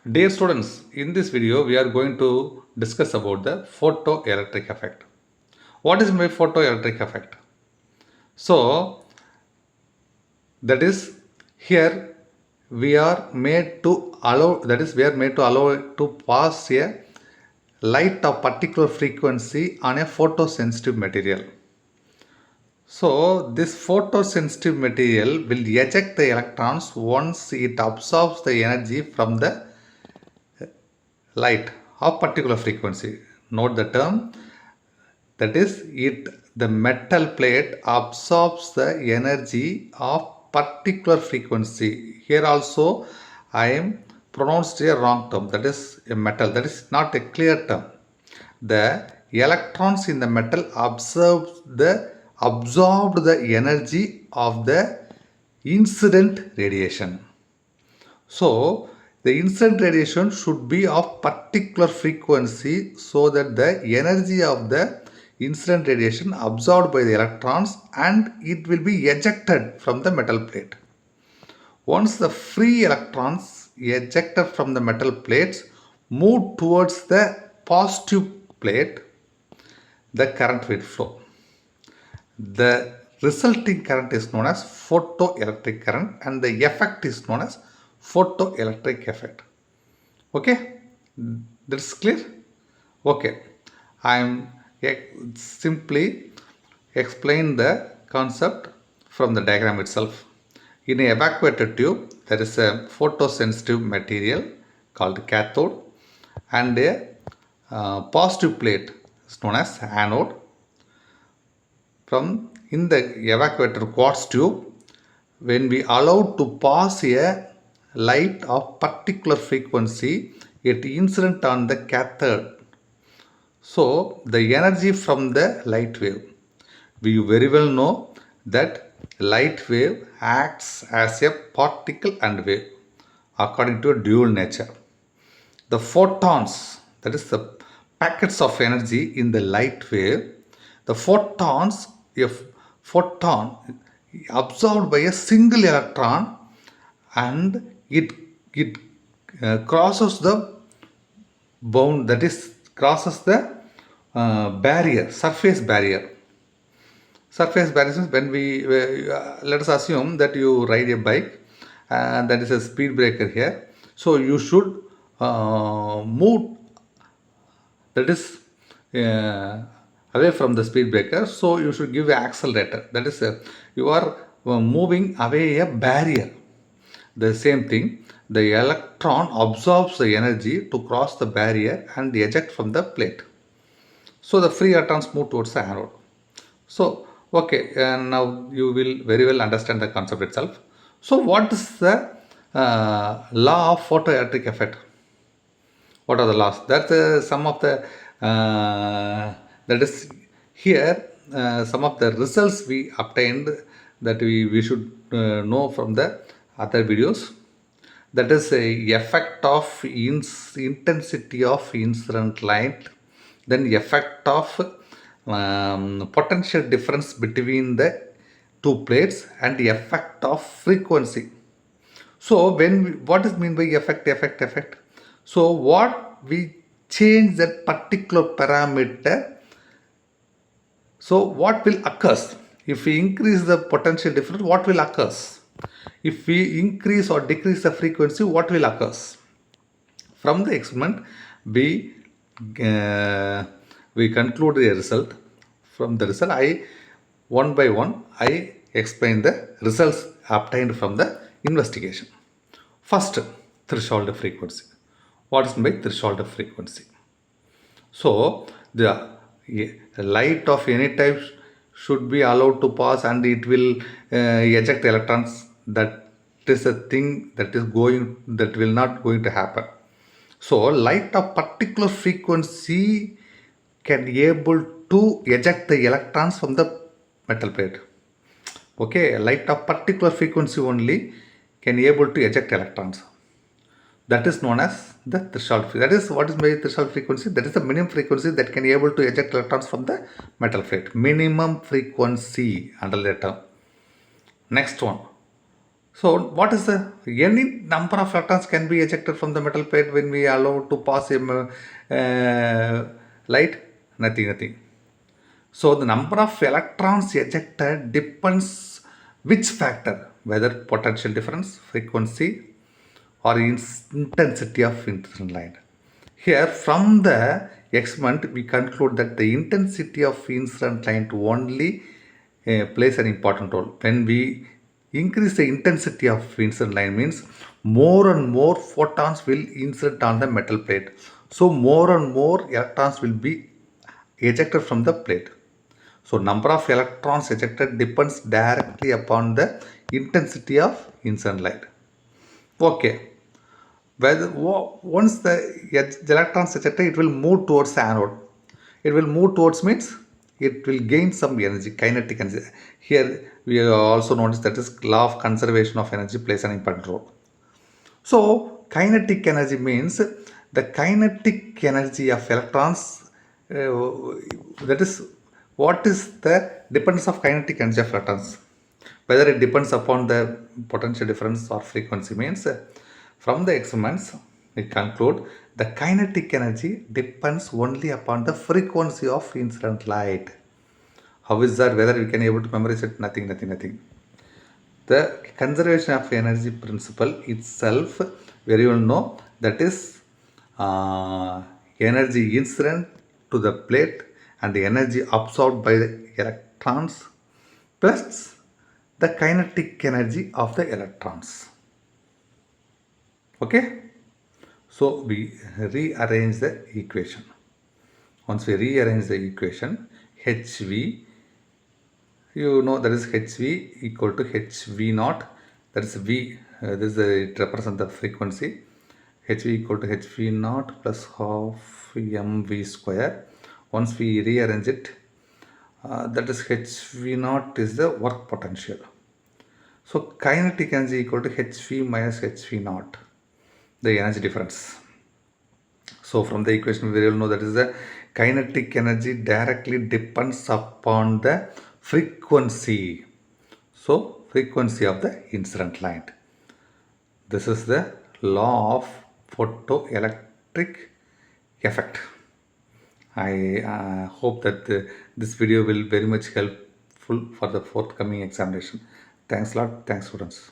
Dear students, in this video we are going to discuss about the photoelectric effect. What is my photoelectric effect? So that is here we are made to allow we are made to allow to pass a light of particular frequency on a photosensitive material. So this photosensitive material will eject the electrons once it absorbs the energy from the light of particular frequency. Note the term, that is the metal plate absorbs the energy of particular frequency. Here also I am pronounced a wrong term, that is a metal, that is not a clear term. The electrons in the metal absorbed the energy of the incident radiation. So the incident radiation should be of particular frequency so that the energy of the incident radiation absorbed by the electrons and it will be ejected from the metal plate. Once the free electrons ejected from the metal plates move towards the positive plate, the current will flow. The resulting current is known as photoelectric current and the effect is known as photoelectric effect. Okay, that's clear. Okay, I am simply explain the concept from the diagram itself. In an evacuator tube there is a photosensitive material called cathode and a positive plate is known as anode. From in the evacuator quartz tube, when we allow to pass a light of particular frequency, it incident on the cathode. So the energy from the light wave, we very well know that light wave acts as a particle and wave according to a dual nature. The photons, that is the packets of energy in the light wave, the photons, if photon absorbed by a single electron and it crosses the bound, that is crosses the barrier, surface barrier means when we let us assume that you ride a bike and that is a speed breaker here, so you should move, that is away from the speed breaker, so you should give an accelerator, that is you are moving away a barrier. The same thing, the electron absorbs the energy to cross the barrier and eject from the plate, so the free electrons move towards the anode. So okay, now you will very well understand the concept itself. So what is the law of photoelectric effect? What are the laws? That's some of the that is here some of the results we obtained that we should know from the other videos. That is a effect of intensity of incident light, then effect of potential difference between the two plates and the effect of frequency. So what is mean by effect? So what we change that particular parameter, so what will occurs if we increase the potential difference, what will occurs if we increase or decrease the frequency, what will occurs? From the experiment uh, we conclude a result. From the result, I one by one I explain the results obtained from the investigation. First, threshold frequency. What is meant by threshold frequency? So the light of any type should be allowed to pass and it will eject electrons. That is a thing that will not going to happen. So light of particular frequency can able to eject the electrons from the metal plate. Okay, light of particular frequency only can able to eject electrons. That is known as the threshold. That is what is by threshold frequency. That is the minimum frequency that can able to eject electrons from the metal plate. Minimum frequency under the term. Next one, So what is the any number of electrons can be ejected from the metal plate when we allow to pass light? Nothing, nothing. So the number of electrons ejected depends which factor, whether potential difference, frequency, or intensity of incident light. Here, from the experiment, we conclude that the intensity of incident light only plays an important role. When we increase the intensity of incident line means more and more photons will incident on the metal plate. So more and more electrons will be ejected from the plate. So number of electrons ejected depends directly upon the intensity of incident light. Okay. Once the electrons ejected, it will move towards the anode. It will move towards means it will gain some energy, kinetic energy. Here we also notice that is law of conservation of energy plays an important role. So kinetic energy means the kinetic energy of electrons. That is what is the dependence of kinetic energy of electrons. Whether it depends upon the potential difference or frequency means from the experiments we conclude the kinetic energy depends only upon the frequency of incident light. How is that? Whether we can able to memorize it? Nothing, nothing, nothing. The conservation of energy principle itself, where you will know that is energy incident to the plate and the energy absorbed by the electrons plus the kinetic energy of the electrons. Okay, so we rearrange the equation. Once we rearrange the equation, hv, you know that is hv equal to hv naught, that is v, this is it represents the frequency. Hv equal to hv naught plus half mv square. Once we rearrange it, that is hv naught is the work potential. So kinetic energy equal to hv minus hv naught, the energy difference. So from the equation we will know that is the kinetic energy directly depends upon the frequency. So frequency of the incident light. This is the law of photoelectric effect. I hope that this video will very much helpful for the forthcoming examination. Thanks a lot. Thanks students.